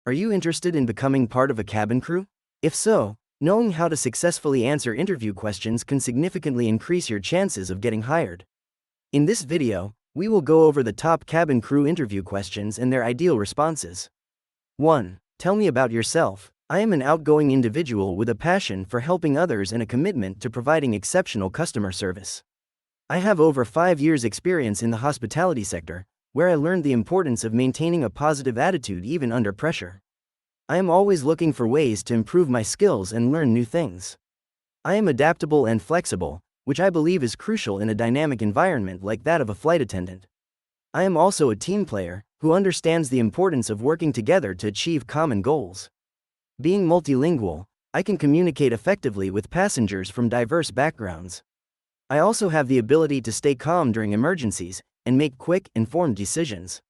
Are you interested in becoming part of a cabin crew? If so, knowing how to successfully answer interview questions can significantly increase your chances of getting hired. In this video, we will go over the top cabin crew interview questions and their ideal responses. 1. Tell me about yourself. I am an outgoing individual with a passion for helping others and a commitment to providing exceptional customer service. I have over 5 years' experience in the hospitality sector, where I learned the importance of maintaining a positive attitude even under pressure. I am always looking for ways to improve my skills and learn new things. I am adaptable and flexible, which I believe is crucial in a dynamic environment like that of a flight attendant. I am also a team player who understands the importance of working together to achieve common goals. Being multilingual, I can communicate effectively with passengers from diverse backgrounds. I also have the ability to stay calm during emergencies and make quick, informed decisions.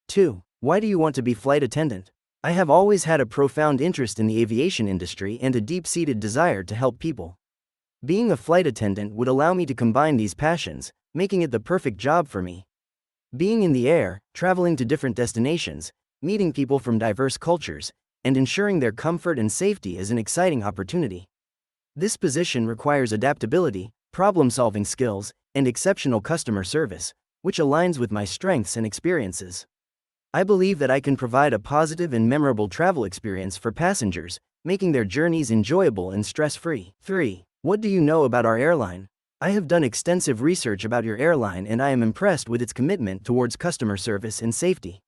2. Why do you want to be flight attendant? I have always had a profound interest in the aviation industry and a deep-seated desire to help people. Being a flight attendant would allow me to combine these passions, making it the perfect job for me. Being in the air, traveling to different destinations, meeting people from diverse cultures, and ensuring their comfort and safety is an exciting opportunity. This position requires adaptability, problem-solving skills, and exceptional customer service, which aligns with my strengths and experiences. I believe that I can provide a positive and memorable travel experience for passengers, making their journeys enjoyable and stress-free. 3. What do you know about our airline? I have done extensive research about your airline and I am impressed with its commitment towards customer service and safety.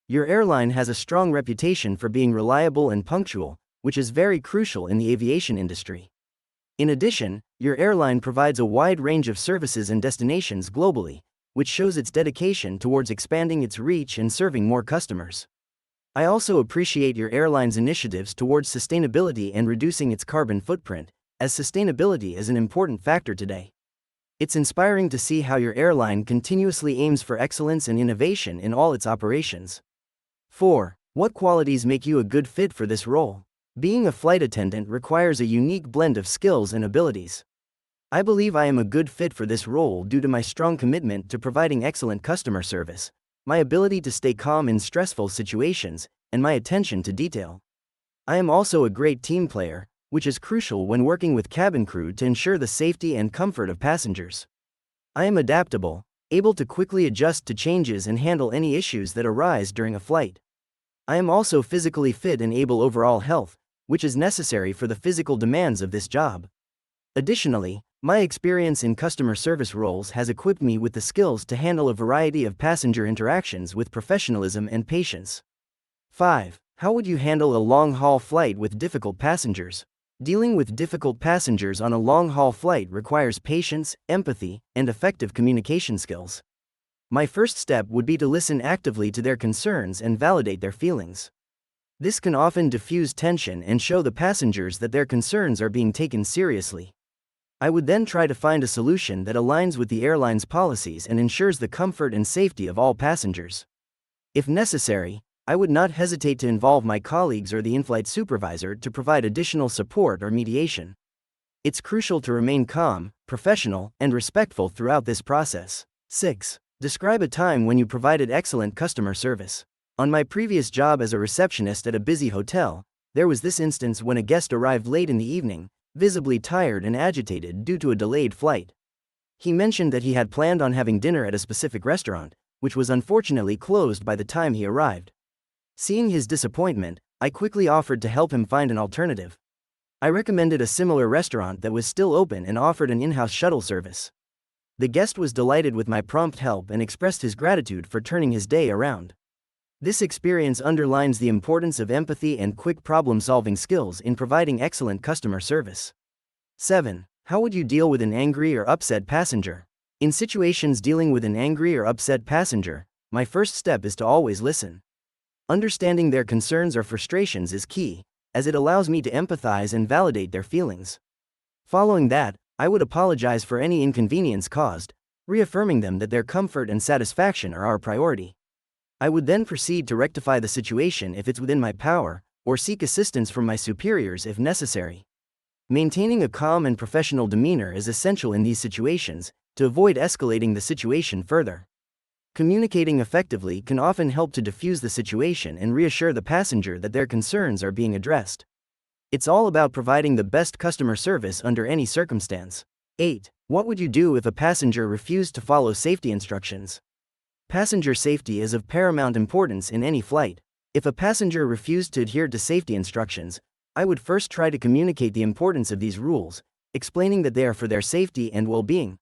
Your airline has a strong reputation for being reliable and punctual, which is very crucial in the aviation industry. In addition, your airline provides a wide range of services and destinations globally, which shows its dedication towards expanding its reach and serving more customers. I also appreciate your airline's initiatives towards sustainability and reducing its carbon footprint, as sustainability is an important factor today. It's inspiring to see how your airline continuously aims for excellence and innovation in all its operations. 4. What qualities make you a good fit for this role? Being a flight attendant requires a unique blend of skills and abilities. I believe I am a good fit for this role due to my strong commitment to providing excellent customer service, my ability to stay calm in stressful situations, and my attention to detail. I am also a great team player, which is crucial when working with cabin crew to ensure the safety and comfort of passengers. I am adaptable, able to quickly adjust to changes and handle any issues that arise during a flight. I am also physically fit and able overall health, which is necessary for the physical demands of this job. Additionally, my experience in customer service roles has equipped me with the skills to handle a variety of passenger interactions with professionalism and patience. 5. How would you handle a long-haul flight with difficult passengers? Dealing with difficult passengers on a long-haul flight requires patience, empathy, and effective communication skills. My first step would be to listen actively to their concerns and validate their feelings. This can often diffuse tension and show the passengers that their concerns are being taken seriously. I would then try to find a solution that aligns with the airline's policies and ensures the comfort and safety of all passengers. If necessary, I would not hesitate to involve my colleagues or the in-flight supervisor to provide additional support or mediation. It's crucial to remain calm, professional, and respectful throughout this process. 6. Describe a time when you provided excellent customer service. On my previous job as a receptionist at a busy hotel, there was this instance when a guest arrived late in the evening, visibly tired and agitated due to a delayed flight. He mentioned that he had planned on having dinner at a specific restaurant, which was unfortunately closed by the time he arrived. Seeing his disappointment, I quickly offered to help him find an alternative. I recommended a similar restaurant that was still open and offered an in-house shuttle service. The guest was delighted with my prompt help and expressed his gratitude for turning his day around. This experience underlines the importance of empathy and quick problem-solving skills in providing excellent customer service. 7. How would you deal with an angry or upset passenger? In situations dealing with an angry or upset passenger, my first step is to always listen. Understanding their concerns or frustrations is key, as it allows me to empathize and validate their feelings. Following that, I would apologize for any inconvenience caused, reaffirming them that their comfort and satisfaction are our priority. I would then proceed to rectify the situation if it's within my power, or seek assistance from my superiors if necessary. Maintaining a calm and professional demeanor is essential in these situations, to avoid escalating the situation further. Communicating effectively can often help to diffuse the situation and reassure the passenger that their concerns are being addressed. It's all about providing the best customer service under any circumstance. 8. What would you do if a passenger refused to follow safety instructions? Passenger safety is of paramount importance in any flight. If a passenger refused to adhere to safety instructions, I would first try to communicate the importance of these rules, explaining that they are for their safety and well-being.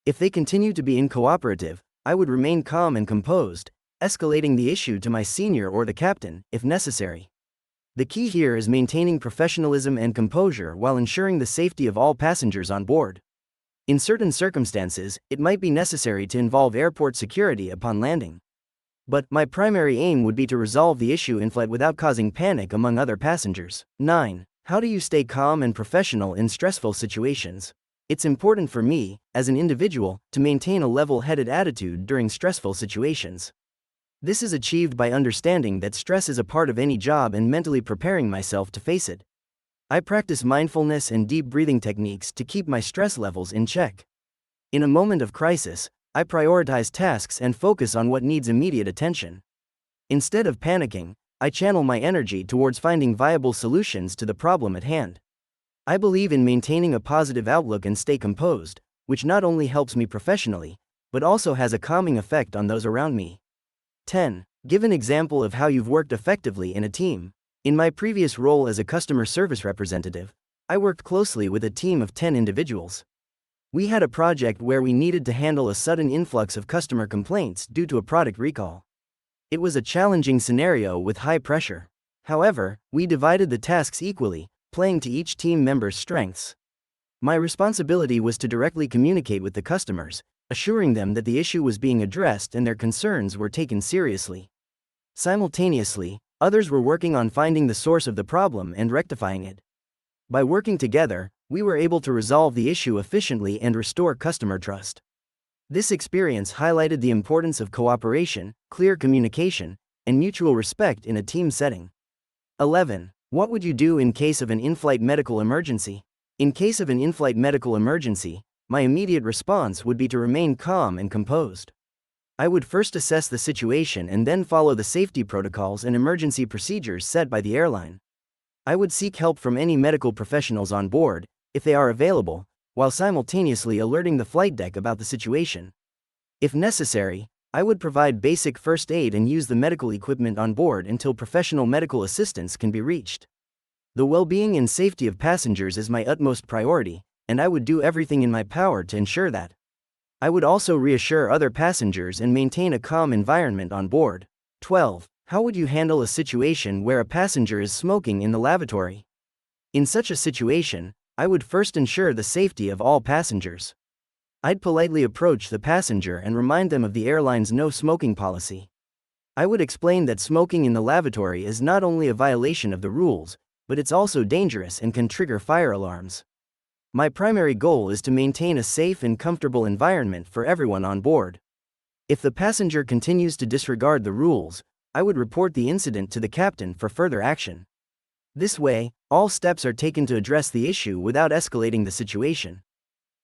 If they continue to be uncooperative, I would remain calm and composed, escalating the issue to my senior or the captain, if necessary. The key here is maintaining professionalism and composure while ensuring the safety of all passengers on board. In certain circumstances, it might be necessary to involve airport security upon landing. But my primary aim would be to resolve the issue in flight without causing panic among other passengers. 9. How do you stay calm and professional in stressful situations? It's important for me, as an individual, to maintain a level-headed attitude during stressful situations. This is achieved by understanding that stress is a part of any job and mentally preparing myself to face it. I practice mindfulness and deep breathing techniques to keep my stress levels in check. In a moment of crisis, I prioritize tasks and focus on what needs immediate attention. Instead of panicking, I channel my energy towards finding viable solutions to the problem at hand. I believe in maintaining a positive outlook and stay composed, which not only helps me professionally, but also has a calming effect on those around me. 10. Give an example of how you've worked effectively in a team. In my previous role as a customer service representative, I worked closely with a team of 10 individuals. We had a project where we needed to handle a sudden influx of customer complaints due to a product recall. It was a challenging scenario with high pressure. However, we divided the tasks equally, playing to each team member's strengths. My responsibility was to directly communicate with the customers, assuring them that the issue was being addressed and their concerns were taken seriously. Simultaneously, others were working on finding the source of the problem and rectifying it. By working together, we were able to resolve the issue efficiently and restore customer trust. This experience highlighted the importance of cooperation, clear communication, and mutual respect in a team setting. 11. What would you do in case of an in-flight medical emergency? In case of an in-flight medical emergency, my immediate response would be to remain calm and composed. I would first assess the situation and then follow the safety protocols and emergency procedures set by the airline. I would seek help from any medical professionals on board, if they are available, while simultaneously alerting the flight deck about the situation. If necessary, I would provide basic first aid and use the medical equipment on board until professional medical assistance can be reached. The well-being and safety of passengers is my utmost priority, and I would do everything in my power to ensure that. I would also reassure other passengers and maintain a calm environment on board. 12. How would you handle a situation where a passenger is smoking in the lavatory? In such a situation, I would first ensure the safety of all passengers. I'd politely approach the passenger and remind them of the airline's no smoking policy. I would explain that smoking in the lavatory is not only a violation of the rules, but it's also dangerous and can trigger fire alarms. My primary goal is to maintain a safe and comfortable environment for everyone on board. If the passenger continues to disregard the rules, I would report the incident to the captain for further action. This way, all steps are taken to address the issue without escalating the situation.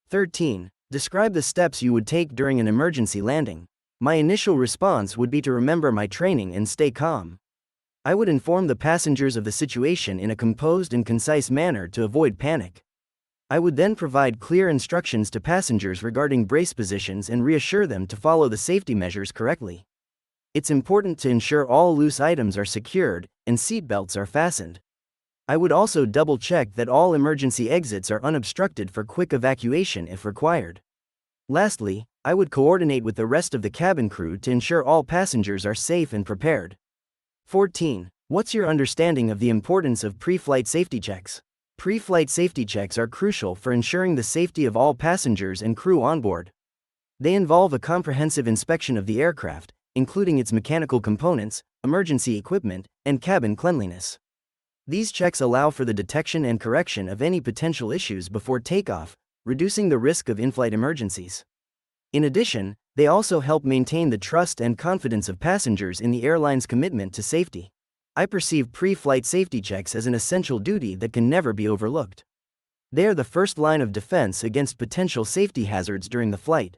13. Describe the steps you would take during an emergency landing. My initial response would be to remember my training and stay calm. I would inform the passengers of the situation in a composed and concise manner to avoid panic. I would then provide clear instructions to passengers regarding brace positions and reassure them to follow the safety measures correctly. It's important to ensure all loose items are secured and seatbelts are fastened. I would also double-check that all emergency exits are unobstructed for quick evacuation if required. Lastly, I would coordinate with the rest of the cabin crew to ensure all passengers are safe and prepared. 14. What's your understanding of the importance of pre-flight safety checks? Pre-flight safety checks are crucial for ensuring the safety of all passengers and crew on board. They involve a comprehensive inspection of the aircraft, including its mechanical components, emergency equipment, and cabin cleanliness. These checks allow for the detection and correction of any potential issues before takeoff, reducing the risk of in-flight emergencies. In addition, they also help maintain the trust and confidence of passengers in the airline's commitment to safety. I perceive pre-flight safety checks as an essential duty that can never be overlooked. They are the first line of defense against potential safety hazards during the flight.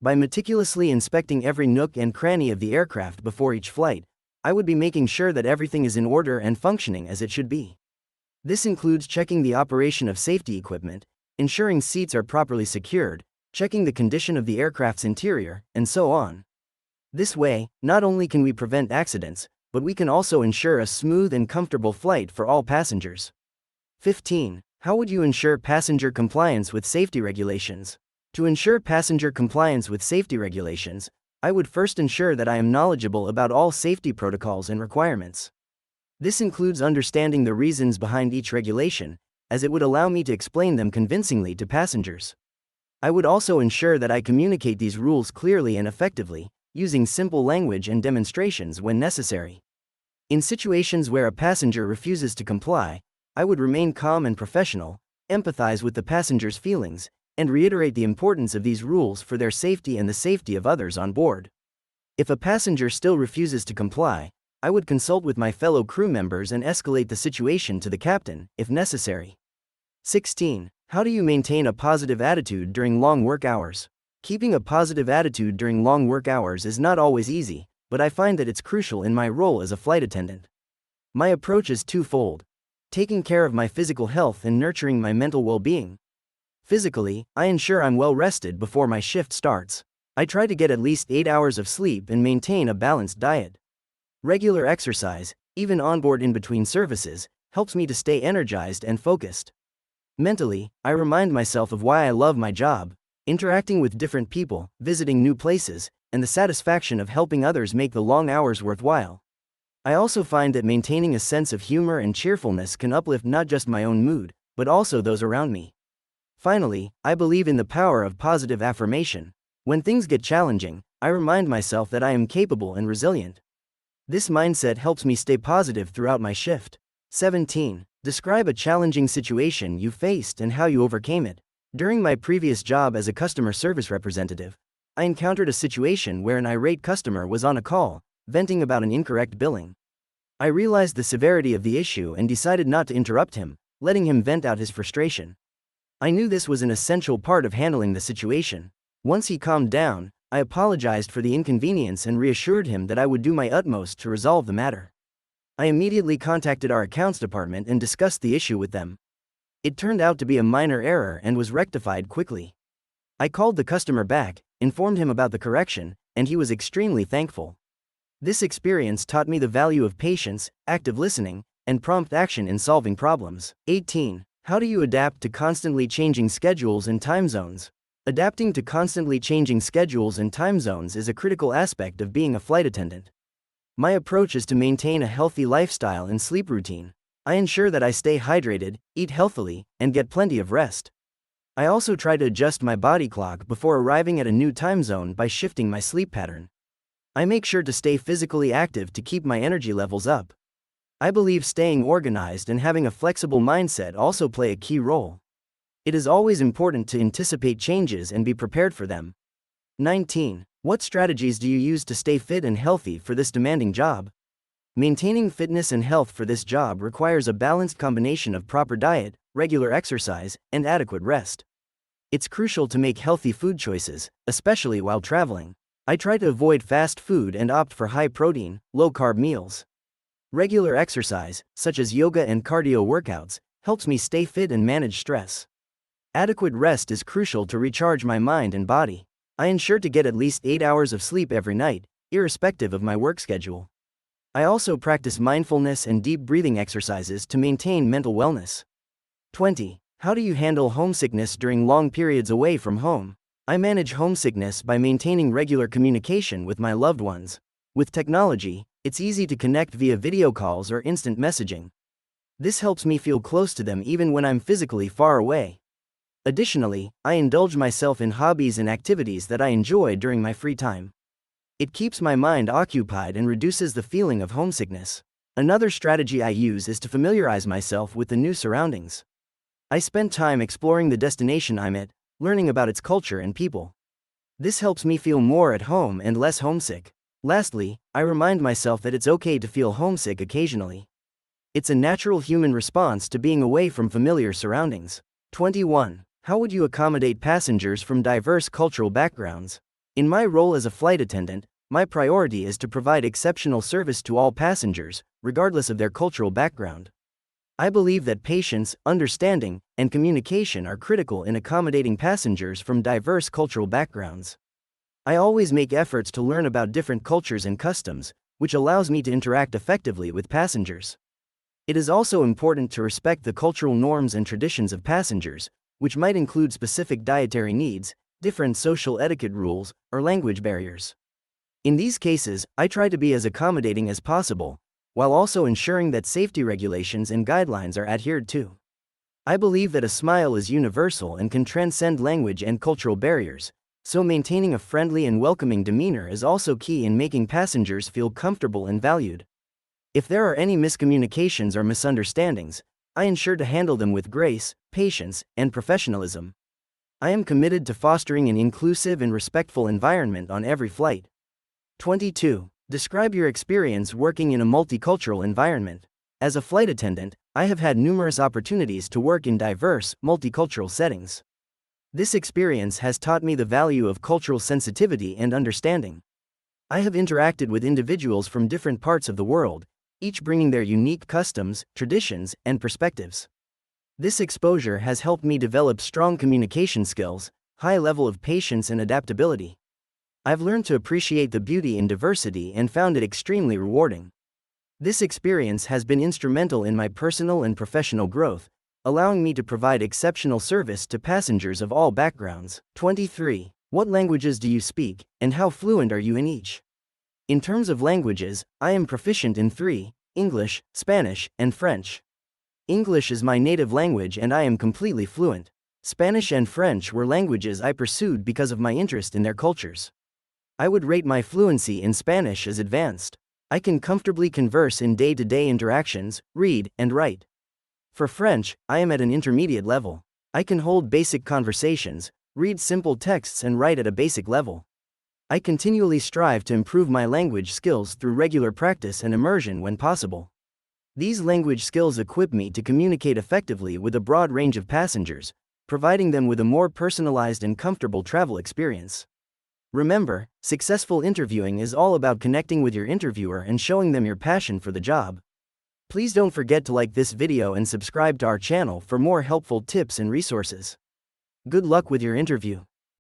By meticulously inspecting every nook and cranny of the aircraft before each flight, I would be making sure that everything is in order and functioning as it should be. This includes checking the operation of safety equipment, ensuring seats are properly secured, checking the condition of the aircraft's interior, and so on. This way, not only can we prevent accidents, but we can also ensure a smooth and comfortable flight for all passengers. 15. How would you ensure passenger compliance with safety regulations? To ensure passenger compliance with safety regulations, I would first ensure that I am knowledgeable about all safety protocols and requirements. This includes understanding the reasons behind each regulation, as it would allow me to explain them convincingly to passengers. I would also ensure that I communicate these rules clearly and effectively, using simple language and demonstrations when necessary. In situations where a passenger refuses to comply, I would remain calm and professional, empathize with the passenger's feelings, and reiterate the importance of these rules for their safety and the safety of others on board. If a passenger still refuses to comply, I would consult with my fellow crew members and escalate the situation to the captain, if necessary. 16. How do you maintain a positive attitude during long work hours? Keeping a positive attitude during long work hours is not always easy, but I find that it's crucial in my role as a flight attendant. My approach is twofold: taking care of my physical health and nurturing my mental well-being. Physically, I ensure I'm well rested before my shift starts. I try to get at least 8 hours of sleep and maintain a balanced diet. Regular exercise, even onboard in between services, helps me to stay energized and focused. Mentally, I remind myself of why I love my job, interacting with different people, visiting new places, and the satisfaction of helping others make the long hours worthwhile. I also find that maintaining a sense of humor and cheerfulness can uplift not just my own mood, but also those around me. Finally, I believe in the power of positive affirmation. When things get challenging, I remind myself that I am capable and resilient. This mindset helps me stay positive throughout my shift. 17. Describe a challenging situation you faced and how you overcame it. During my previous job as a customer service representative, I encountered a situation where an irate customer was on a call, venting about an incorrect billing. I realized the severity of the issue and decided not to interrupt him, letting him vent out his frustration. I knew this was an essential part of handling the situation. Once he calmed down, I apologized for the inconvenience and reassured him that I would do my utmost to resolve the matter. I immediately contacted our accounts department and discussed the issue with them. It turned out to be a minor error and was rectified quickly. I called the customer back, informed him about the correction, and he was extremely thankful. This experience taught me the value of patience, active listening, and prompt action in solving problems. 18. How do you adapt to constantly changing schedules and time zones? Adapting to constantly changing schedules and time zones is a critical aspect of being a flight attendant. My approach is to maintain a healthy lifestyle and sleep routine. I ensure that I stay hydrated, eat healthily, and get plenty of rest. I also try to adjust my body clock before arriving at a new time zone by shifting my sleep pattern. I make sure to stay physically active to keep my energy levels up. I believe staying organized and having a flexible mindset also play a key role. It is always important to anticipate changes and be prepared for them. 19. What strategies do you use to stay fit and healthy for this demanding job? Maintaining fitness and health for this job requires a balanced combination of proper diet, regular exercise, and adequate rest. It's crucial to make healthy food choices, especially while traveling. I try to avoid fast food and opt for high-protein, low-carb meals. Regular exercise, such as yoga and cardio workouts, helps me stay fit and manage stress. Adequate rest is crucial to recharge my mind and body. I ensure to get at least 8 hours of sleep every night, irrespective of my work schedule. I also practice mindfulness and deep breathing exercises to maintain mental wellness. 20. How do you handle homesickness during long periods away from home? I manage homesickness by maintaining regular communication with my loved ones. With technology, it's easy to connect via video calls or instant messaging. This helps me feel close to them even when I'm physically far away. Additionally, I indulge myself in hobbies and activities that I enjoy during my free time. It keeps my mind occupied and reduces the feeling of homesickness. Another strategy I use is to familiarize myself with the new surroundings. I spend time exploring the destination I'm at, learning about its culture and people. This helps me feel more at home and less homesick. Lastly, I remind myself that it's okay to feel homesick occasionally. It's a natural human response to being away from familiar surroundings. 21. How would you accommodate passengers from diverse cultural backgrounds? In my role as a flight attendant, my priority is to provide exceptional service to all passengers, regardless of their cultural background. I believe that patience, understanding, and communication are critical in accommodating passengers from diverse cultural backgrounds. I always make efforts to learn about different cultures and customs, which allows me to interact effectively with passengers. It is also important to respect the cultural norms and traditions of passengers, which might include specific dietary needs, different social etiquette rules, or language barriers. In these cases, I try to be as accommodating as possible, while also ensuring that safety regulations and guidelines are adhered to. I believe that a smile is universal and can transcend language and cultural barriers, so maintaining a friendly and welcoming demeanor is also key in making passengers feel comfortable and valued. If there are any miscommunications or misunderstandings, I ensure to handle them with grace, patience, and professionalism. I am committed to fostering an inclusive and respectful environment on every flight. 22. Describe your experience working in a multicultural environment. As a flight attendant, I have had numerous opportunities to work in diverse, multicultural settings. This experience has taught me the value of cultural sensitivity and understanding. I have interacted with individuals from different parts of the world, each bringing their unique customs, traditions, and perspectives. This exposure has helped me develop strong communication skills, high level of patience and adaptability. I've learned to appreciate the beauty in diversity and found it extremely rewarding. This experience has been instrumental in my personal and professional growth, allowing me to provide exceptional service to passengers of all backgrounds. 23. What languages do you speak, and how fluent are you in each? In terms of languages, I am proficient in 3: English, Spanish, and French. English is my native language and I am completely fluent. Spanish and French were languages I pursued because of my interest in their cultures. I would rate my fluency in Spanish as advanced. I can comfortably converse in day-to-day interactions, read, and write. For French, I am at an intermediate level. I can hold basic conversations, read simple texts and write at a basic level. I continually strive to improve my language skills through regular practice and immersion when possible. These language skills equip me to communicate effectively with a broad range of passengers, providing them with a more personalized and comfortable travel experience. Remember, successful interviewing is all about connecting with your interviewer and showing them your passion for the job. Please don't forget to like this video and subscribe to our channel for more helpful tips and resources. Good luck with your interview.